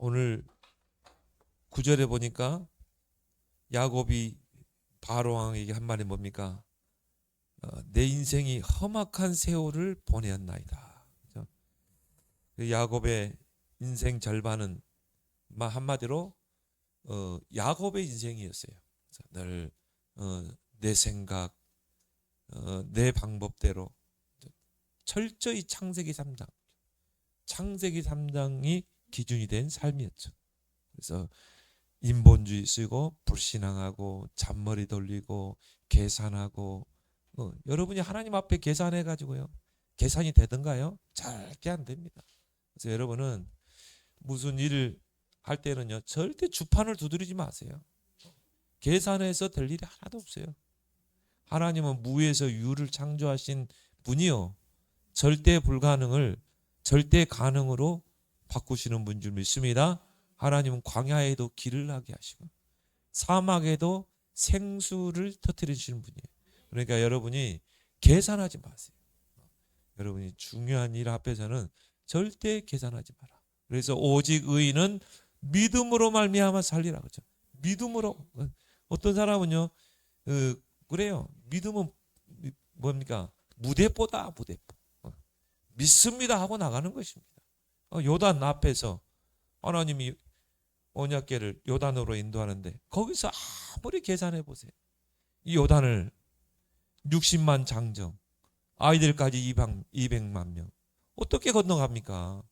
오늘 9절에 보니까 야곱이 바로왕에게 한 말이 뭡니까? 내 인생이 험악한 세월을 보내었나이다. 그렇죠? 야곱의 인생 절반은 한마디로 야곱의 인생이었어요. 늘 내 생각, 내 방법대로 철저히 창세기 3장, 창세기 3장이 기준이 된 삶이었죠. 그래서 인본주의 쓰고 불신앙하고 잔머리 돌리고 계산하고 여러분이 하나님 앞에 계산해 가지고요, 계산이 되던가요? 절대 안 됩니다. 그래서 여러분은 무슨 일을 할 때는요, 절대 주판을 두드리지 마세요. 계산해서 될 일이 하나도 없어요. 하나님은 무에서 유를 창조하신 분이요, 절대 불가능을 절대 가능으로 바꾸시는 분인 줄 믿습니다. 하나님은 광야에도 길을 나게 하시고 사막에도 생수를 터뜨리시는 분이에요. 그러니까 여러분이 계산하지 마세요. 여러분이 중요한 일 앞에서는 절대 계산하지 마라. 그래서 오직 의인은 믿음으로 말미암아 살리라. 그렇죠? 믿음으로. 어떤 사람은요, 그래요. 믿음은 뭡니까? 무대뽀다, 무대뽀. 믿습니다 하고 나가는 것입니다. 요단 앞에서 하나님이 언약궤를 요단으로 인도하는데 거기서 아무리 계산해 보세요. 이 요단을 60만 장정, 아이들까지 200만 명 어떻게 건너갑니까?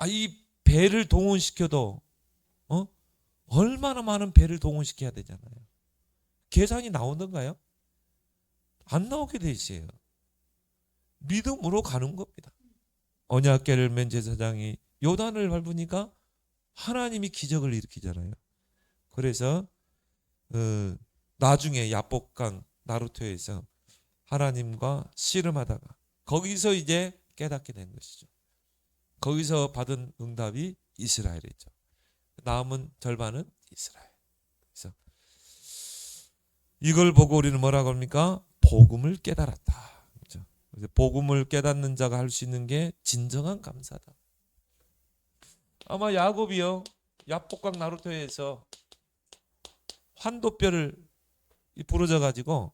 이 배를 동원시켜도 얼마나 많은 배를 동원시켜야 되잖아요. 계산이 나오던가요? 안 나오게 돼 있어요. 믿음으로 가는 겁니다. 언약궤를 맨 제사장이 요단을 밟으니까 하나님이 기적을 일으키잖아요. 그래서 나중에 야복강 나루토에서 하나님과 씨름하다가 거기서 이제 깨닫게 된 것이죠. 거기서 받은 응답이 이스라엘이죠. 남은 절반은 이스라엘. 그래서 이걸 보고 우리는 뭐라고 합니까? 복음을 깨달았다. 그렇죠? 그래서 복음을 깨닫는 자가 할 수 있는 게 진정한 감사다. 아마 야곱이요, 야복강 나루토에서 환도뼈를 부러져 가지고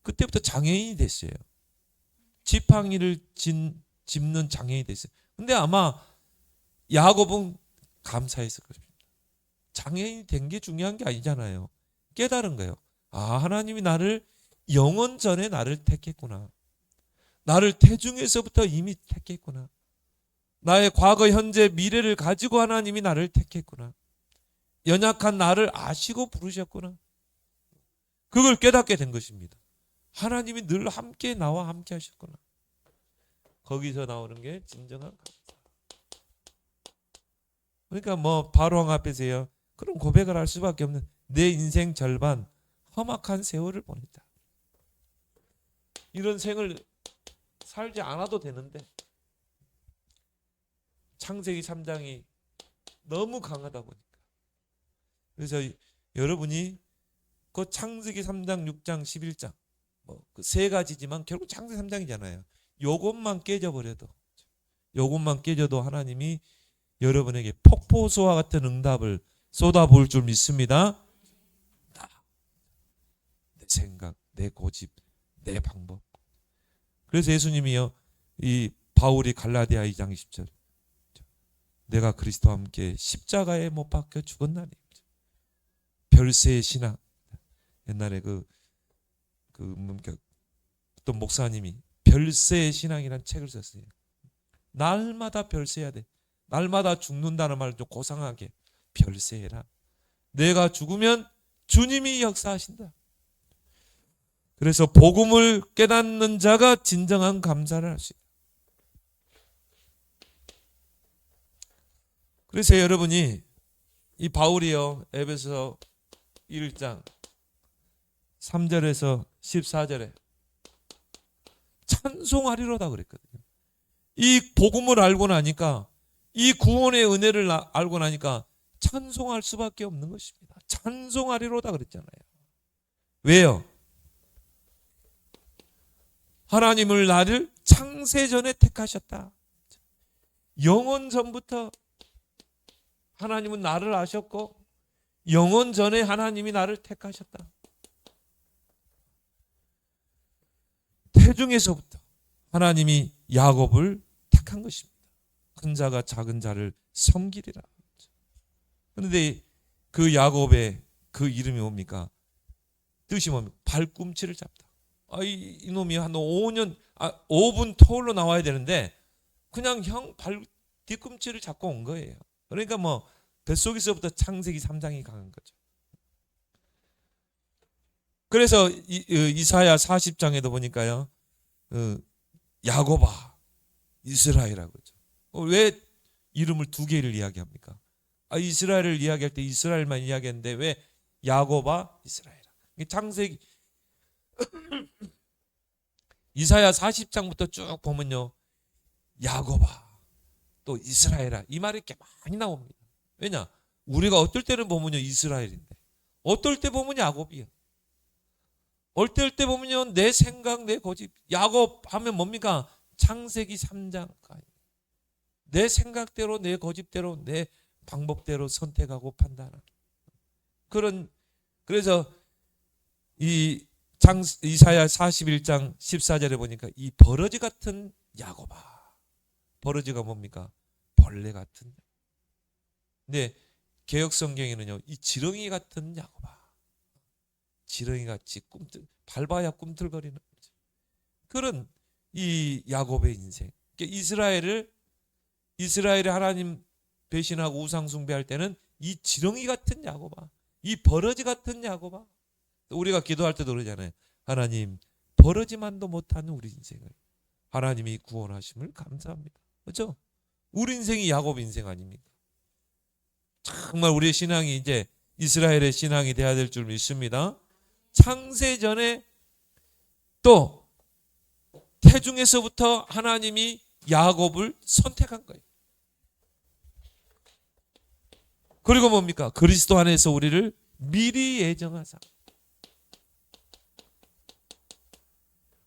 그때부터 장애인이 됐어요. 지팡이를 짚는 장애인이 됐어요. 근데 아마 야곱은 감사했을 것입니다. 장애인이 된 게 중요한 게 아니잖아요. 깨달은 거예요. 하나님이 나를 영원 전에 나를 택했구나. 나를 태중에서부터 이미 택했구나. 나의 과거, 현재, 미래를 가지고 하나님이 나를 택했구나. 연약한 나를 아시고 부르셨구나. 그걸 깨닫게 된 것입니다. 하나님이 늘 함께 나와 함께 하셨구나. 거기서 나오는 게 진정한 감사. 그러니까 바로왕 앞에서요, 그런 고백을 할 수밖에 없는, 내 인생 절반 험악한 세월을 보냈다. 이런 생을 살지 않아도 되는데 창세기 3장이 너무 강하다 보니까. 그래서 여러분이 그 창세기 3장, 6장, 11장 그 세 가지지만 결국 창세기 3장이잖아요. 요것만 깨져버려도, 요것만 깨져도 하나님이 여러분에게 폭포수와 같은 응답을 쏟아부을 줄 믿습니다. 내 생각, 내 고집, 내 방법. 그래서 예수님이요, 이 바울이 갈라디아 2장 10절, 내가 그리스도와 함께 십자가에 못 박혀 죽었나니. 별세의 신앙. 옛날에 또 목사님이 별세의 신앙이라는 책을 썼어요. 날마다 별세해야 돼. 날마다 죽는다는 말을 좀 고상하게 별세해라. 내가 죽으면 주님이 역사하신다. 그래서 복음을 깨닫는 자가 진정한 감사를 할 수 있다. 그래서 여러분이 이 바울이요, 에베소 1장 3절에서 14절에 찬송하리로다 그랬거든요. 이 복음을 알고 나니까, 이 구원의 은혜를 알고 나니까 찬송할 수밖에 없는 것입니다. 찬송하리로다 그랬잖아요. 왜요? 하나님을 나를 창세전에 택하셨다. 영원 전부터 하나님은 나를 아셨고 영원 전에 하나님이 나를 택하셨다. 태중에서부터 하나님이 야곱을 택한 것입니다. 큰 자가 작은 자를 섬기리라. 그런데 그 야곱의 그 이름이 뭡니까? 뜻이 뭡니까? 발꿈치를 잡다. 이놈이 한 5분 터울로 나와야 되는데 그냥 형 뒤꿈치를 잡고 온 거예요. 그러니까 뭐 뱃속에서부터 창세기 3장이 강한 거죠. 그래서 이사야 40장에도 보니까요, 야곱아, 이스라엘이라고 그러죠. 왜 이름을 두 개를 이야기합니까? 이스라엘을 이야기할 때 이스라엘만 이야기했는데 왜 야곱아, 이스라엘아? 창세기 이사야 40장부터 쭉 보면요, 야곱아, 또 이스라엘아, 이 말이 이렇게 많이 나옵니다. 왜냐? 우리가 어떨 때는 보면요 이스라엘인데 어떨 때 보면 야곱이야. 어떨 때 보면요 내 생각 내 고집. 야곱 하면 뭡니까? 창세기 3장. 내 생각대로 내 고집대로 내 방법대로 선택하고 판단하는 그래서 이사야 41장 14절에 보니까 이 버러지 같은 야곱아. 버러지가 뭡니까? 벌레 같은. 근데 개역 성경에는요 이 지렁이 같은 야곱아. 지렁이 같이 밟아야 꿈틀거리는 거죠. 그런 이 야곱의 인생. 이스라엘이 하나님 배신하고 우상 숭배할 때는 이 지렁이 같은 야곱아, 이 버러지 같은 야곱아. 우리가 기도할 때도 그러잖아요. 하나님, 버러지만도 못하는 우리 인생을 하나님이 구원하심을 감사합니다. 그렇죠? 우리 인생이 야곱 인생 아닙니까? 정말 우리의 신앙이 이제 이스라엘의 신앙이 돼야 될 줄 믿습니다. 창세전에 또 태중에서부터 하나님이 야곱을 선택한 거예요. 그리고 뭡니까? 그리스도 안에서 우리를 미리 예정하사.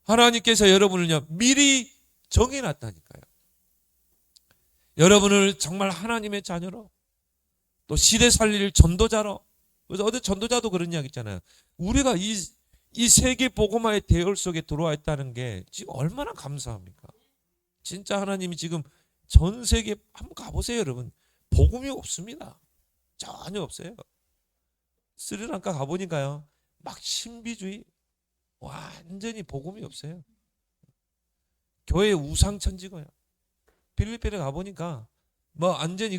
하나님께서 여러분을요 미리 정해놨다니까요. 여러분을 정말 하나님의 자녀로, 또 시대 살릴 전도자로. 그래서 어디 전도자도 그런 이야기 있잖아요. 우리가 이 세계 복음화의 대열 속에 들어와 있다는 게 지금 얼마나 감사합니까? 진짜 하나님이 지금 전 세계 한번 가보세요, 여러분. 복음이 없습니다. 전혀 없어요. 스리랑카 가보니까요, 막 신비주의, 완전히 복음이 없어요. 교회 우상천지고요. 필리핀에 가보니까 완전히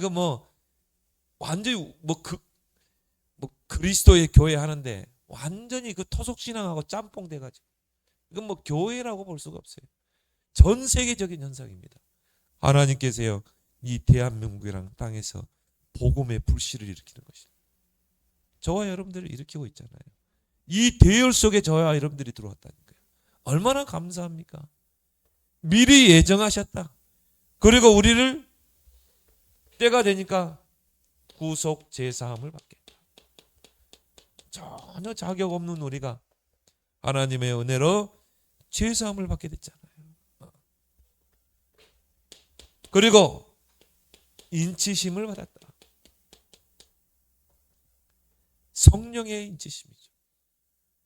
완전히 그리스도의 교회 하는데 완전히 그 토속신앙하고 짬뽕 돼가지고 이건 교회라고 볼 수가 없어요. 전 세계적인 현상입니다. 하나님께서요 이 대한민국이랑 땅에서 복음의 불씨를 일으키는 것입니다. 저와 여러분들을 일으키고 있잖아요. 이 대열 속에 저와 여러분들이 들어왔다니까요. 얼마나 감사합니까? 미리 예정하셨다. 그리고 우리를 때가 되니까 구속 제사함을 받게. 전혀 자격 없는 우리가 하나님의 은혜로 제사함을 받게 됐잖아요. 그리고 인치심을 받았다. 성령의 인치심이죠.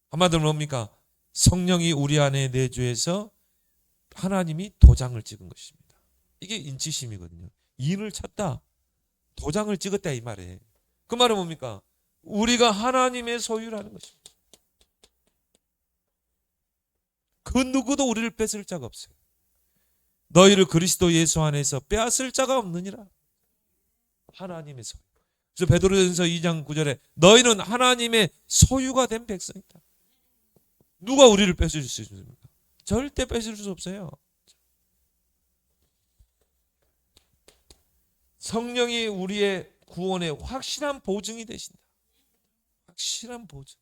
한마디로 뭡니까? 성령이 우리 안에 내주해서 하나님이 도장을 찍은 것입니다. 이게 인치심이거든요. 인을 찼다, 도장을 찍었다 이 말이에요. 그 말은 뭡니까? 우리가 하나님의 소유라는 것입니다. 그 누구도 우리를 뺏을 자가 없어요. 너희를 그리스도 예수 안에서 빼앗을 자가 없느니라. 하나님의 소유. 그래서 베드로전서 2장 9절에 너희는 하나님의 소유가 된 백성이다. 누가 우리를 뺏을 수 있습니까? 절대 뺏을 수 없어요. 성령이 우리의 구원의 확실한 보증이 되신다. 확실한 보증.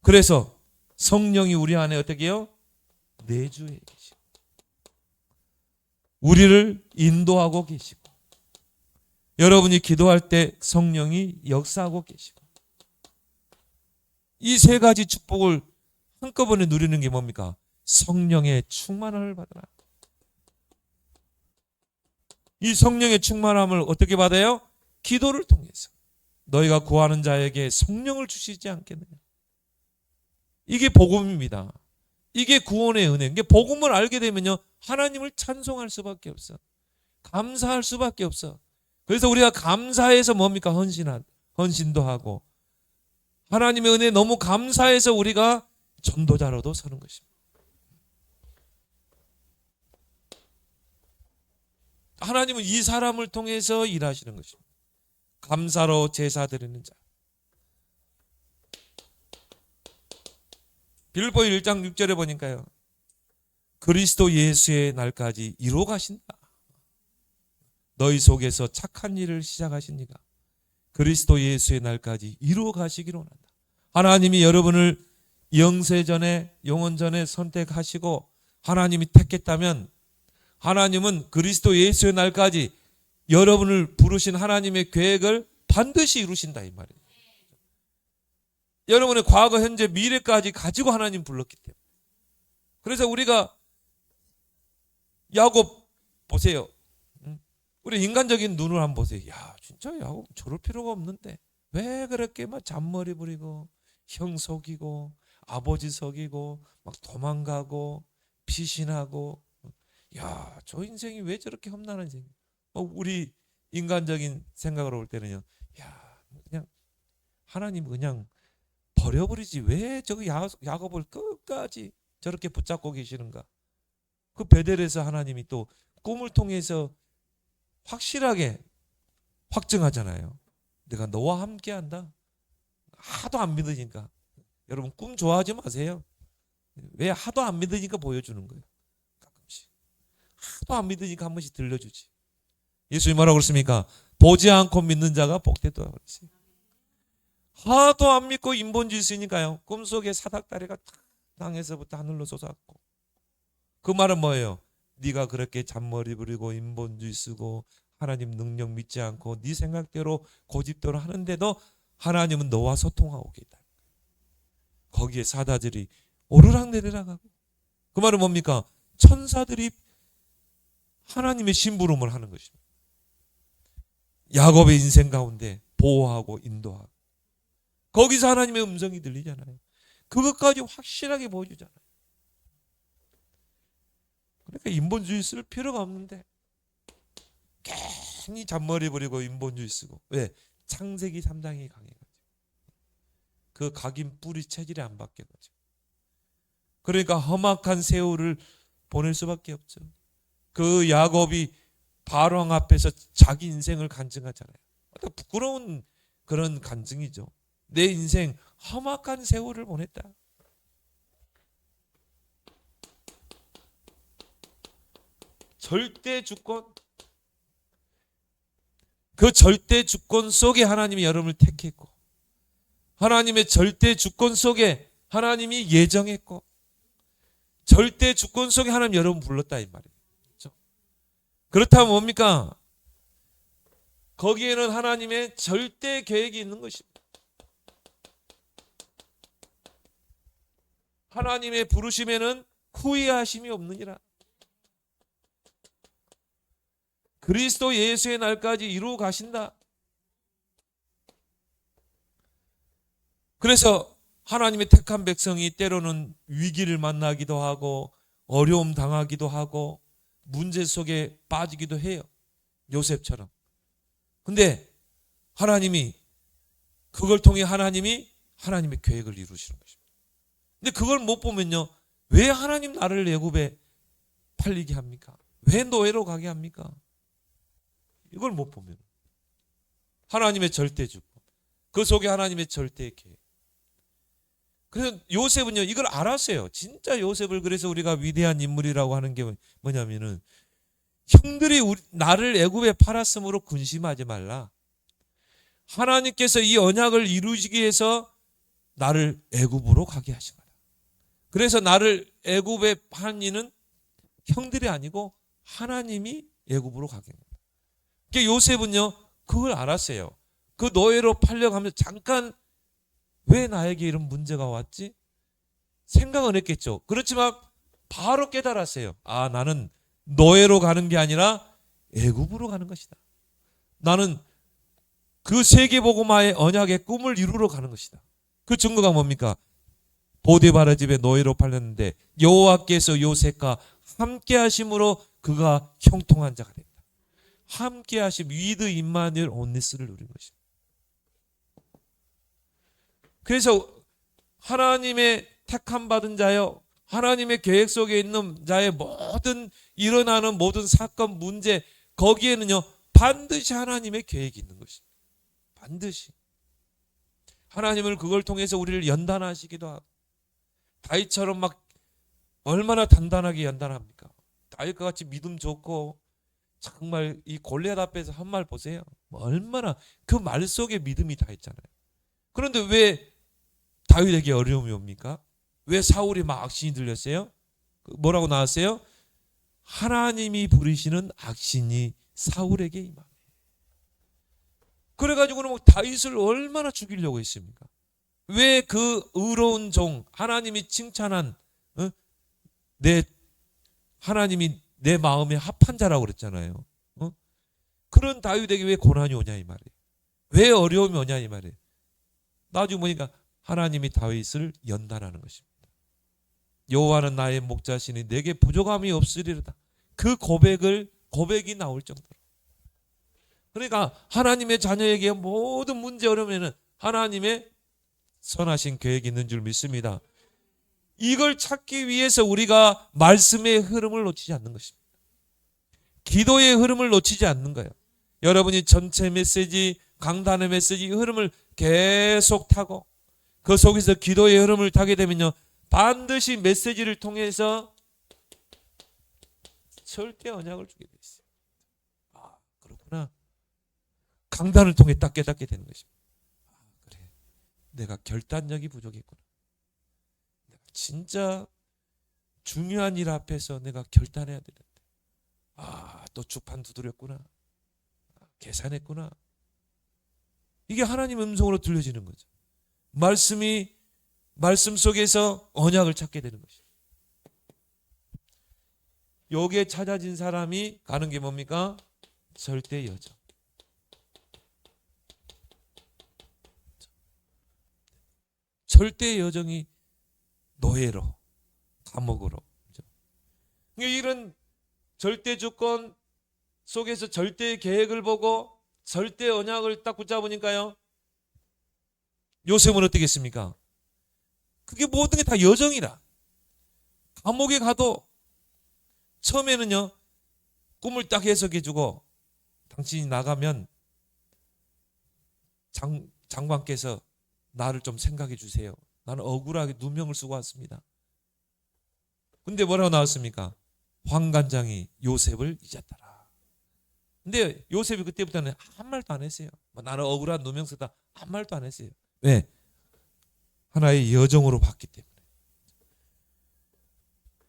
그래서 성령이 우리 안에 어떻게 해요? 내주해 계시고 우리를 인도하고 계시고 여러분이 기도할 때 성령이 역사하고 계시고 이 세 가지 축복을 한꺼번에 누리는 게 뭡니까? 성령의 충만함을 받으라. 이 성령의 충만함을 어떻게 받아요? 기도를 통해서. 너희가 구하는 자에게 성령을 주시지 않겠느냐. 이게 복음입니다. 이게 구원의 은혜. 이게 복음을 알게 되면요, 하나님을 찬송할 수밖에 없어. 감사할 수밖에 없어. 그래서 우리가 감사해서 뭡니까? 헌신도 하고, 하나님의 은혜에 너무 감사해서 우리가 전도자로도 서는 것입니다. 하나님은 이 사람을 통해서 일하시는 것입니다. 감사로 제사 드리는 자. 빌립보 1장 6절에 보니까요, 그리스도 예수의 날까지 이루어 가신다. 너희 속에서 착한 일을 시작하신 이가 그리스도 예수의 날까지 이루어 가시기로 한다. 하나님이 여러분을 영세전에, 영원전에 선택하시고 하나님이 택했다면, 하나님은 그리스도 예수의 날까지 여러분을 부르신 하나님의 계획을 반드시 이루신다, 이 말이에요. 여러분의 과거, 현재, 미래까지 가지고 하나님 불렀기 때문에. 그래서 우리가 야곱 보세요. 우리 인간적인 눈을 한번 보세요. 야, 진짜 야곱 저럴 필요가 없는데 왜 그렇게 막 잔머리 부리고 형 속이고 아버지 속이고 막 도망가고 피신하고, 야, 저 인생이 왜 저렇게 험난한 인생이야. 우리 인간적인 생각으로 볼 때는요, 야, 그냥 하나님 그냥 버려버리지 왜 저거 야곱을 끝까지 저렇게 붙잡고 계시는가. 그 베델에서 하나님이 또 꿈을 통해서 확실하게 확증하잖아요. 내가 너와 함께한다. 하도 안 믿으니까. 여러분, 꿈 좋아하지 마세요. 왜? 하도 안 믿으니까 보여주는 거예요. 가끔씩 하도 안 믿으니까 한 번씩 들려주지. 예수님 뭐라고 그랬습니까? 보지 않고 믿는 자가 복되다 그랬어요. 하도 안 믿고 인본주의 있으니까요, 꿈속에 사닥다리가 땅에서부터 하늘로 솟았고. 그 말은 뭐예요? 네가 그렇게 잔머리 부리고 인본주의 쓰고 하나님 능력 믿지 않고 네 생각대로 고집대로 하는데도 하나님은 너와 소통하고 계다. 거기에 사다들이 오르락내리락 하고. 그 말은 뭡니까? 천사들이 하나님의 심부름을 하는 것입니다. 야곱의 인생 가운데 보호하고 인도하고, 거기서 하나님의 음성이 들리잖아요. 그것까지 확실하게 보여주잖아요. 그러니까 인본주의 쓸 필요가 없는데 괜히 잔머리 부리고 인본주의 쓰고. 왜? 창세기 3장이 강해가지고 그 각인 뿌리 체질이 안 바뀌어가지고. 그러니까 험악한 세월을 보낼 수밖에 없죠. 그 야곱이 바로왕 앞에서 자기 인생을 간증하잖아요. 부끄러운 그런 간증이죠. 내 인생 험악한 세월을 보냈다. 절대 주권, 그 절대 주권 속에 하나님이 여러분을 택했고, 하나님의 절대 주권 속에 하나님이 예정했고, 절대 주권 속에 하나님 여러분 불렀다, 이 말이에요. 그렇죠? 그렇다면 뭡니까? 거기에는 하나님의 절대 계획이 있는 것입니다. 하나님의 부르심에는 후회하심이 없느니라. 그리스도 예수의 날까지 이루어 가신다. 그래서 하나님의 택한 백성이 때로는 위기를 만나기도 하고 어려움 당하기도 하고 문제 속에 빠지기도 해요. 요셉처럼. 근데 하나님이 그걸 통해 하나님이 하나님의 계획을 이루시는 것입니다. 근데 그걸 못 보면요, 왜 하나님 나를 애굽에 팔리게 합니까? 왜 노예로 가게 합니까? 이걸 못 보면 하나님의 절대 주권, 그 속에 하나님의 절대 계획. 그래서 요셉은요, 이걸 알았어요. 진짜 요셉을, 그래서 우리가 위대한 인물이라고 하는 게 뭐냐면은, 형들이 나를 애굽에 팔았으므로 근심하지 말라. 하나님께서 이 언약을 이루시기 위해서 나를 애굽으로 가게 하신 거다. 그래서 나를 애굽에 판 이는 형들이 아니고 하나님이 애굽으로 가게 합니다. 그러니까 요셉은요, 그걸 알았어요. 그 노예로 팔려가면서 잠깐 왜 나에게 이런 문제가 왔지? 생각은 했겠죠. 그렇지만 바로 깨달았어요. 아, 나는 노예로 가는 게 아니라 애굽으로 가는 것이다. 나는 그 세계복음화의 언약의 꿈을 이루러 가는 것이다. 그 증거가 뭡니까? 보디바라 집에 노예로 팔렸는데 여호와께서 요셉과 함께 하심으로 그가 형통한 자가 됐다. 함께 하심, 위드 임마누엘 온니스를 누린 것입니다. 그래서 하나님의 택함 받은 자여, 하나님의 계획 속에 있는 자의 모든 일어나는 모든 사건, 문제, 거기에는요 반드시 하나님의 계획이 있는 것입니다. 반드시 하나님을 그걸 통해서 우리를 연단하시기도 하고, 다윗처럼 막 얼마나 단단하게 연단합니까? 다윗과 같이 믿음 좋고 정말 이 골리앗 앞에서 한 말 보세요. 얼마나 그 말 속에 믿음이 다 있잖아요. 그런데 왜 다윗에게 어려움이 옵니까? 왜 사울이 막 악신이 들렸어요? 뭐라고 나왔어요? 하나님이 부리시는 악신이 사울에게 임하네. 그래가지고는 뭐 다윗을 얼마나 죽이려고 했습니까? 왜 그 의로운 종, 하나님이 칭찬한 하나님이 내 마음에 합한 자라고 그랬잖아요. 그런 다윗에게 왜 고난이 오냐 이 말이에요. 왜 어려움이 오냐 이 말이에요. 나중에 보니까 하나님이 다윗을 연단하는 것입니다. 여호와는 나의 목자시니 내게 부족함이 없으리로다. 그 고백이 나올 정도로. 그러니까 하나님의 자녀에게 모든 문제 어려움에는 하나님의 선하신 계획이 있는 줄 믿습니다. 이걸 찾기 위해서 우리가 말씀의 흐름을 놓치지 않는 것입니다. 기도의 흐름을 놓치지 않는 거예요. 여러분이 전체 메시지, 강단의 메시지 흐름을 계속 타고 그 속에서 기도의 흐름을 타게 되면요 반드시 메시지를 통해서 절대 언약을 주게 돼 있어요. 아, 그렇구나. 강단을 통해 딱 깨닫게 되는 것입니다. 아, 그래. 내가 결단력이 부족했구나. 내가 진짜 중요한 일 앞에서 내가 결단해야 되는데, 아, 또 주판 두드렸구나. 계산했구나. 이게 하나님의 음성으로 들려지는 거죠. 말씀 속에서 언약을 찾게 되는 것이죠. 여기에 찾아진 사람이 가는 게 뭡니까? 절대 여정. 절대 여정이 노예로, 감옥으로. 이런 절대 주권 속에서 절대 계획을 보고 절대 언약을 딱 붙잡으니까요. 요셉은 어떻겠습니까? 그게 모든 게 다 여정이라. 감옥에 가도 처음에는요 꿈을 딱 해석해주고 당신이 나가면 장관께서 나를 좀 생각해 주세요. 나는 억울하게 누명을 쓰고 왔습니다. 근데 뭐라고 나왔습니까? 황관장이 요셉을 잊었더라. 근데 요셉이 그때부터는 한 말도 안 했어요. 나는 억울한 누명 쓰다 한 말도 안 했어요. 왜? 하나의 여정으로 봤기 때문에.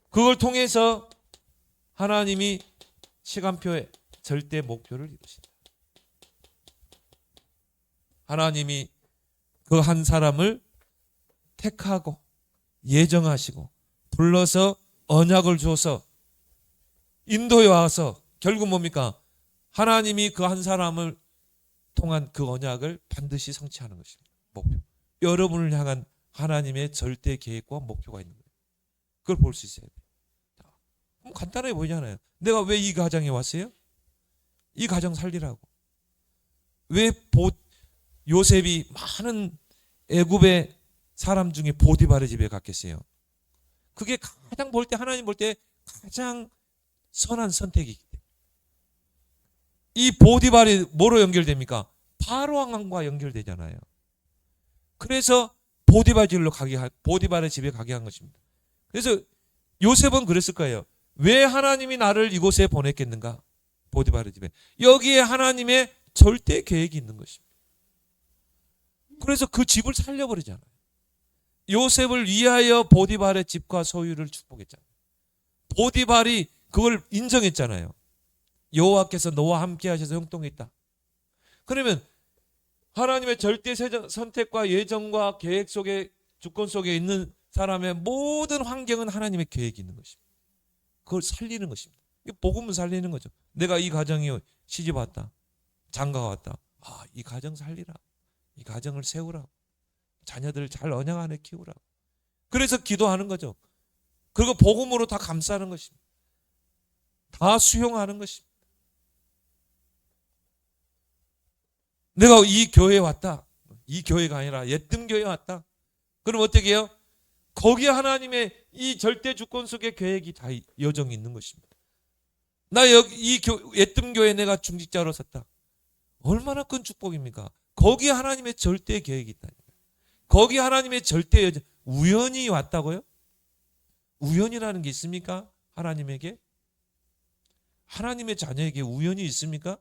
그걸 통해서 하나님이 시간표의 절대 목표를 이루신다. 하나님이 그 한 사람을 택하고 예정하시고 불러서 언약을 줘서 인도에 와서 결국 뭡니까? 하나님이 그 한 사람을 통한 그 언약을 반드시 성취하는 것입니다. 목표. 여러분을 향한 하나님의 절대 계획과 목표가 있는 거예요. 그걸 볼 수 있어야 돼요. 간단해 보이잖아요. 내가 왜 이 가정에 왔어요? 이 가정 살리라고. 왜 요셉이 많은 애굽의 사람 중에 보디발의 집에 갔겠어요? 그게 가장 볼 때, 하나님 볼 때 가장 선한 선택이기 때문에. 이 보디발이 뭐로 연결됩니까? 바로 왕과 연결되잖아요. 그래서 보디발의 집에 가게 한 것입니다. 그래서 요셉은 그랬을 거예요. 왜 하나님이 나를 이곳에 보냈겠는가? 보디발의 집에. 여기에 하나님의 절대 계획이 있는 것입니다. 그래서 그 집을 살려버리잖아요. 요셉을 위하여 보디발의 집과 소유를 축복했잖아요. 보디발이 그걸 인정했잖아요. 여호와께서 너와 함께 하셔서 형통했다. 그러면 하나님의 절대 선택과 예정과 계획 속에, 주권 속에 있는 사람의 모든 환경은 하나님의 계획이 있는 것입니다. 그걸 살리는 것입니다. 복음을 살리는 거죠. 내가 이 가정이 시집 왔다, 장가가 왔다. 이 가정 살리라. 이 가정을 세우라. 자녀들 잘 언약 안에 키우라. 그래서 기도하는 거죠. 그리고 복음으로 다 감싸는 것입니다. 다 수용하는 것입니다. 내가 이 교회에 왔다. 이 교회가 아니라 옛뜸 교회에 왔다. 그럼 어떻게 해요? 거기에 하나님의 이 절대 주권 속의 계획이 다 여정이 있는 것입니다. 나 여기 이 옛뜸 교회에 내가 중직자로 섰다. 얼마나 큰 축복입니까? 거기에 하나님의 절대 계획이 있다니까요. 거기에 하나님의 절대 여정. 우연히 왔다고요? 우연이라는 게 있습니까? 하나님에게? 하나님의 자녀에게 우연이 있습니까?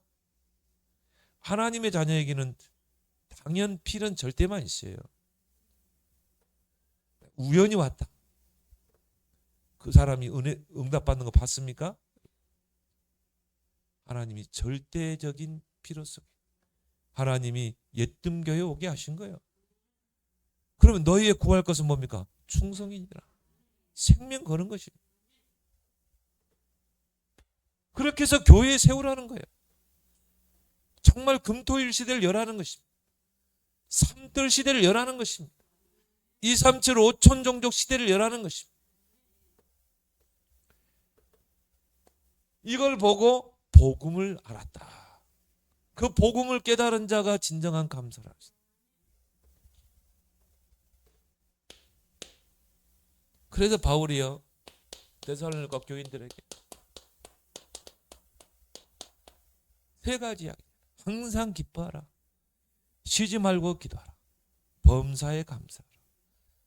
하나님의 자녀에게는 당연 필연 절대만 있어요. 우연히 왔다. 그 사람이 응답받는 거 봤습니까? 하나님이 절대적인 필요성, 하나님이 옛뜸 교회에 오게 하신 거예요. 그러면 너희의 구할 것은 뭡니까? 충성이니라. 생명 거는 것입니다. 그렇게 해서 교회에 세우라는 거예요. 정말 금토일 시대를 열하는 것입니다. 삼들 시대를 열하는 것입니다. 2, 3, 7, 5천 종족 시대를 열하는 것입니다. 이걸 보고 복음을 알았다. 그 복음을 깨달은 자가 진정한 감사를 합니다. 그래서 바울이요, 데살로니가 교인들에게 세 가지 이야기. 항상 기뻐하라. 쉬지 말고 기도하라. 범사에 감사하라.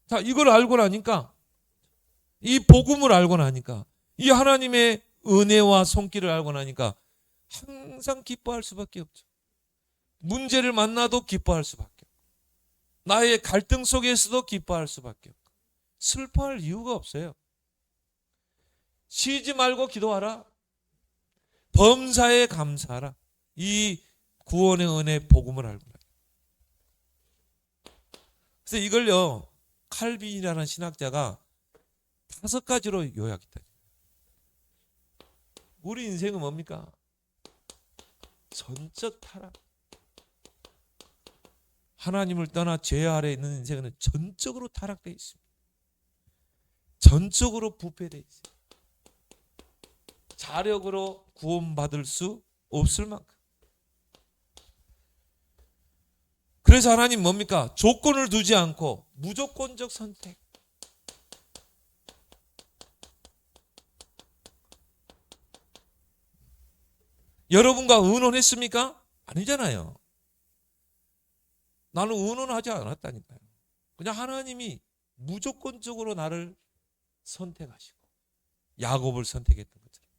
자, 이걸 알고 나니까, 이 복음을 알고 나니까, 이 하나님의 은혜와 손길을 알고 나니까 항상 기뻐할 수밖에 없죠. 문제를 만나도 기뻐할 수밖에 없고, 나의 갈등 속에서도 기뻐할 수밖에 없고, 슬퍼할 이유가 없어요. 쉬지 말고 기도하라. 범사에 감사하라. 이 구원의 은혜 복음을 알고 나요. 그래서 이걸요, 칼빈이라는 신학자가 5가지로 요약했다. 우리 인생은 뭡니까? 전적 타락. 하나님을 떠나 죄 아래 있는 인생은 전적으로 타락되어 있습니다. 전적으로 부패되어 있어요. 자력으로 구원받을 수 없을 만큼. 그래서 하나님 뭡니까? 조건을 두지 않고 무조건적 선택. 여러분과 의논했습니까? 아니잖아요. 나는 의논하지 않았다니까요. 그냥 하나님이 무조건적으로 나를 선택하시고 야곱을 선택했던 것처럼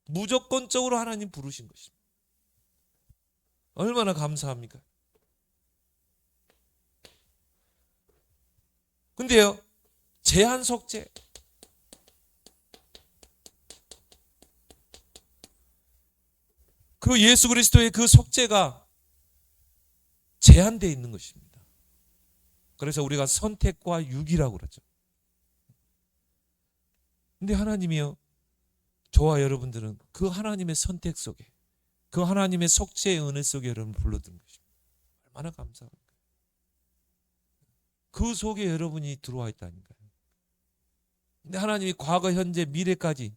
무조건적으로 하나님 부르신 것입니다. 얼마나 감사합니까? 근데요, 제한 속죄. 그 예수 그리스도의 그 속죄가 제한되어 있는 것입니다. 그래서 우리가 선택과 유기라고 그러죠. 근데 하나님이요, 저와 여러분들은 그 하나님의 선택 속에, 그 하나님의 속죄의 은혜 속에 여러분 불러드는 것입니다. 얼마나 감사합니까? 그 속에 여러분이 들어와 있다니까요. 근데 하나님이 과거, 현재, 미래까지,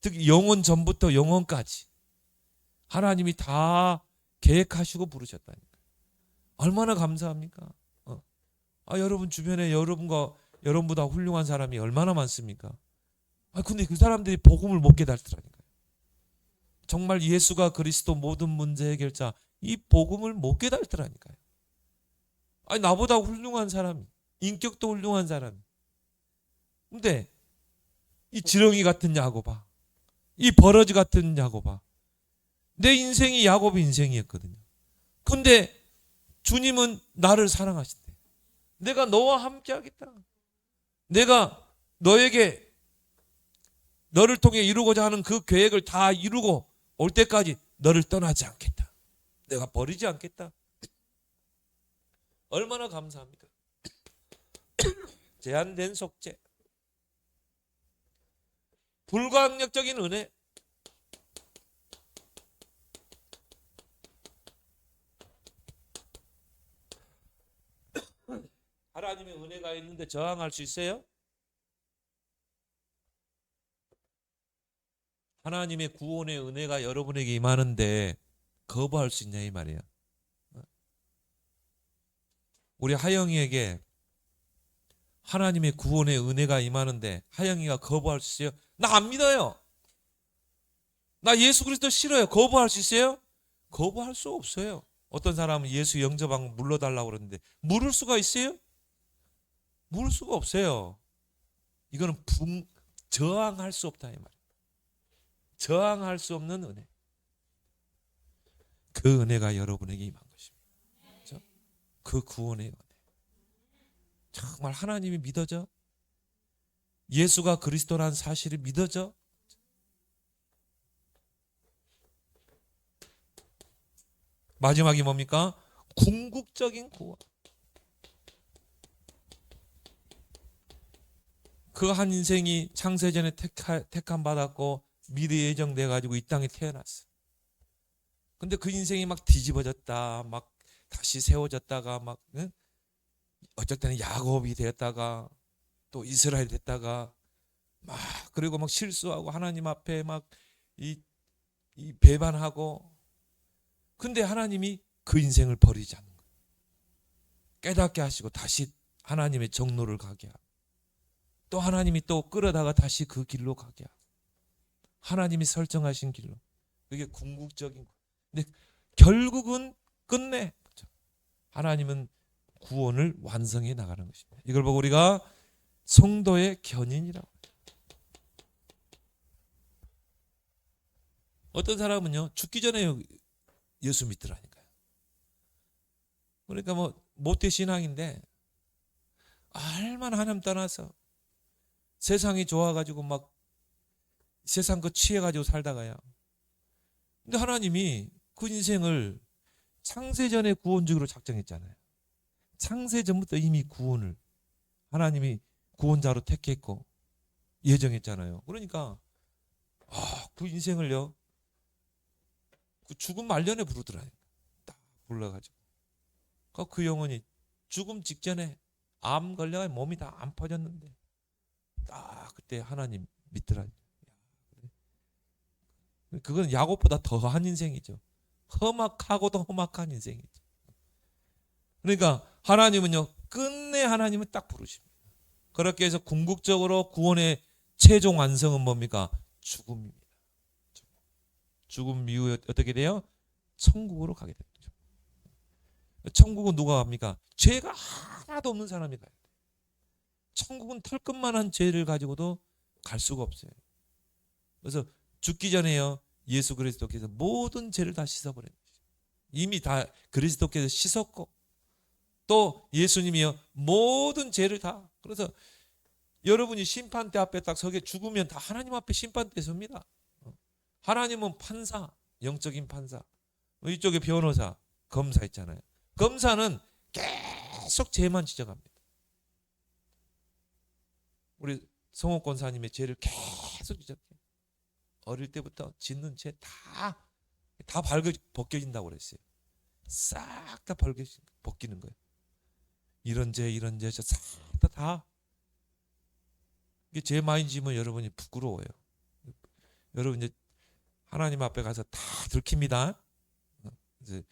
특히 영원 전부터 영원까지 하나님이 다 계획하시고 부르셨다니까요. 얼마나 감사합니까? 여러분 주변에 여러분보다 훌륭한 사람이 얼마나 많습니까? 근데 그 사람들이 복음을 못 깨달더라니까요. 정말 예수가 그리스도 모든 문제 해결자, 이 복음을 못 깨달더라니까요. 나보다 훌륭한 사람이, 인격도 훌륭한 사람이. 근데 이 지렁이 같은 야곱아, 이 버러지 같은 야곱아, 내 인생이 야곱의 인생이었거든요. 근데 주님은 나를 사랑하신대. 내가 너와 함께 하겠다. 내가 너를 통해 이루고자 하는 그 계획을 다 이루고 올 때까지 너를 떠나지 않겠다. 내가 버리지 않겠다. 얼마나 감사합니까? 제한된 속죄, 불가항력적인 은혜. 하나님의 은혜가 있는데 저항할 수 있어요? 하나님의 구원의 은혜가 여러분에게 임하는데 거부할 수 있냐 이 말이에요. 우리 하영이에게 하나님의 구원의 은혜가 임하는데 하영이가 거부할 수 있어요? 나 안 믿어요. 나 예수 그리스도 싫어요. 거부할 수 있어요? 거부할 수 없어요. 어떤 사람은 예수 영접하고 물러달라고 그러는데 물을 수가 있어요? 물을 수가 없어요. 이거는 저항할 수 없다 이 말이에요. 저항할 수 없는 은혜. 그 은혜가 여러분에게 임한 것입니다. 그렇죠? 그 구원의 은혜. 정말 하나님이 믿어져? 예수가 그리스도라는 사실이 믿어져? 마지막이 뭡니까? 궁극적인 구원. 그 한 인생이 창세전에 택함 받았고 미리 예정돼 가지고 이 땅에 태어났어. 근데 그 인생이 막 뒤집어졌다, 막 다시 세워졌다가 막 응? 어쩔 때는 야곱이 되었다가 또 이스라엘 됐다가 막 그리고 막 실수하고 하나님 앞에 막 이 배반하고. 근데 하나님이 그 인생을 버리지 않는 거예요. 깨닫게 하시고 다시 하나님의 정로를 가게 하고 또 하나님이 또 끌어다가 다시 그 길로 가게 하고 하나님이 설정하신 길로. 그게 궁극적인 거예요. 근데 결국은 끝내 하나님은 구원을 완성해 나가는 것입니다. 이걸 보고 우리가 성도의 견인이라고 하죠. 어떤 사람은요 죽기 전에 예수 믿더라니까요. 그러니까 뭐 모태 신앙인데 얼마나 하나님 떠나서 세상이 좋아가지고 막 세상 거 취해가지고 살다가요. 근데 하나님이 그 인생을 창세전에 구원주기로 작정했잖아요. 창세전부터 이미 구원을 하나님이 구원자로 택했고 예정했잖아요. 그러니까 그 인생을요 그 죽음 말년에 부르더라니까. 딱 불러가지고 그 영혼이 죽음 직전에 암 걸려가 몸이 다 안 퍼졌는데 딱 그때 하나님 믿더라니까. 그건 야곱보다 더한 인생이죠. 험악하고도 험악한 인생이죠. 그러니까 하나님은요 끝내 하나님은 딱 부르십니다. 그렇게 해서 궁극적으로 구원의 최종 완성은 뭡니까? 죽음입니다. 죽음 이후에 어떻게 돼요? 천국으로 가게 됩니다. 천국은 누가 갑니까? 죄가 하나도 없는 사람이 가요. 천국은 털끝만한 죄를 가지고도 갈 수가 없어요. 그래서 죽기 전에요 예수 그리스도께서 모든 죄를 다 씻어버려요. 이미 다 그리스도께서 씻었고 또 예수님이요 모든 죄를 다. 그래서 여러분이 심판대 앞에 딱 서게 죽으면 다 하나님 앞에 심판대에 섭니다. 하나님은 판사, 영적인 판사, 이쪽에 변호사, 검사 있잖아요. 검사는 계속 죄만 지적합니다. 우리 성옥 권사님의 죄를 계속 지적해요. 어릴 때부터 짓는 죄 다 벗겨진다고 그랬어요. 싹 다 벗기는 거예요. 이런 죄 싹 다. 이게 죄 많이 지면 여러분이 부끄러워요. 여러분 이제 하나님 앞에 가서 다 들킵니다. 이제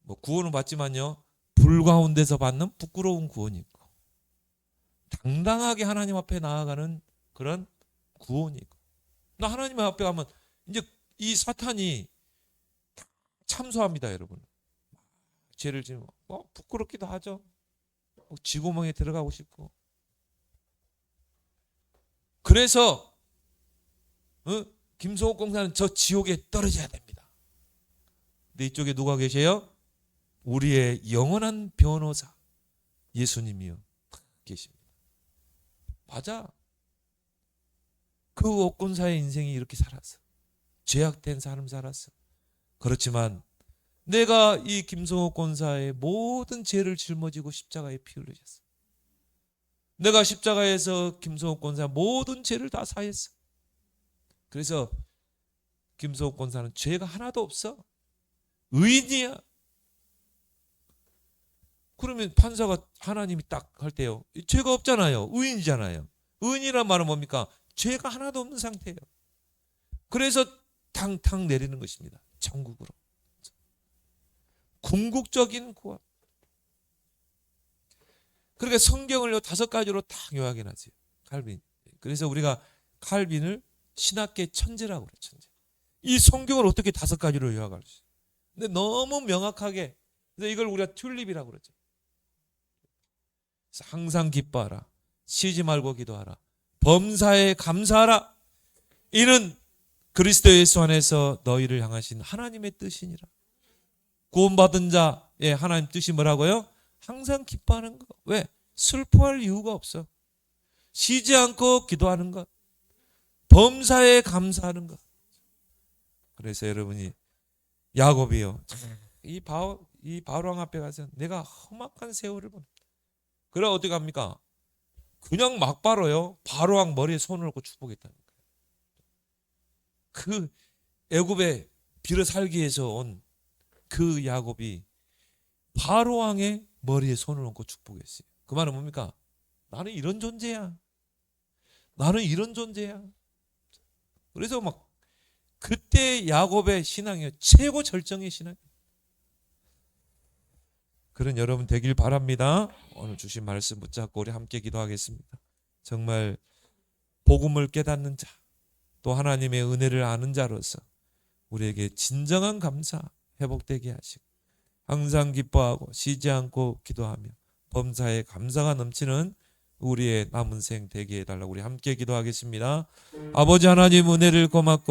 뭐 구원은 받지만요 불 가운데서 받는 부끄러운 구원이 있고 당당하게 하나님 앞에 나아가는 그런 구원이 있고. 나 하나님 앞에 가면 이제 이 사탄이 참소합니다, 여러분. 죄를 지면 부끄럽기도 하죠. 쥐구멍에 들어가고 싶고. 그래서 김성옥 공사는 저 지옥에 떨어져야 됩니다. 근데 이쪽에 누가 계세요? 우리의 영원한 변호사 예수님이요 계십니다. 맞아. 그 옥군사의 인생이 이렇게 살았어. 죄악된 삶 살았어. 그렇지만 내가 이 김성옥 권사의 모든 죄를 짊어지고 십자가에 피 흘리셨어. 내가 십자가에서 김성옥 권사 모든 죄를 다 사했어. 그래서 김성옥 권사는 죄가 하나도 없어. 의인이야. 그러면 판사가 하나님이 딱 할 때요. 죄가 없잖아요. 의인이잖아요. 의인이란 말은 뭡니까? 죄가 하나도 없는 상태예요. 그래서 탕탕 내리는 것입니다. 천국으로. 궁극적인 구원. 그러니까 성경을 5가지로 딱 요약해 놨어요. 칼빈. 그래서 우리가 칼빈을 신학계 천재라고 그래요. 천재. 이 성경을 어떻게 5가지로 요약할 수 있어요? 근데 너무 명확하게, 그래서 이걸 우리가 튤립이라고 그러죠. 그래서 항상 기뻐하라. 쉬지 말고 기도하라. 범사에 감사하라. 이는 그리스도 예수 안에서 너희를 향하신 하나님의 뜻이니라. 구원받은 자의 하나님 뜻이 뭐라고요? 항상 기뻐하는 것. 왜? 슬퍼할 이유가 없어. 쉬지 않고 기도하는 것. 범사에 감사하는 것. 그래서 여러분이 야곱이요. 이 바로왕 앞에 가서 내가 험악한 세월을 보내. 그래 어떻게 합니까? 그냥 막바로요. 바로왕 머리에 손을 얹고 축복했다는 거예요. 그 애굽에 빌어 살기 위해서 온 그 야곱이 바로왕의 머리에 손을 얹고 축복했어요. 그 말은 뭡니까? 나는 이런 존재야. 나는 이런 존재야. 그래서 막 그때 야곱의 신앙이 최고 절정의 신앙. 그런 여러분 되길 바랍니다. 오늘 주신 말씀 붙잡고 우리 함께 기도하겠습니다. 정말 복음을 깨닫는 자, 또 하나님의 은혜를 아는 자로서 우리에게 진정한 감사 회복되게 하시고 항상 기뻐하고 쉬지 않고 기도하며 범사에 감사가 넘치는 우리의 남은 생 되게 해달라고 우리 함께 기도하겠습니다. 아버지 하나님 은혜를 고맙고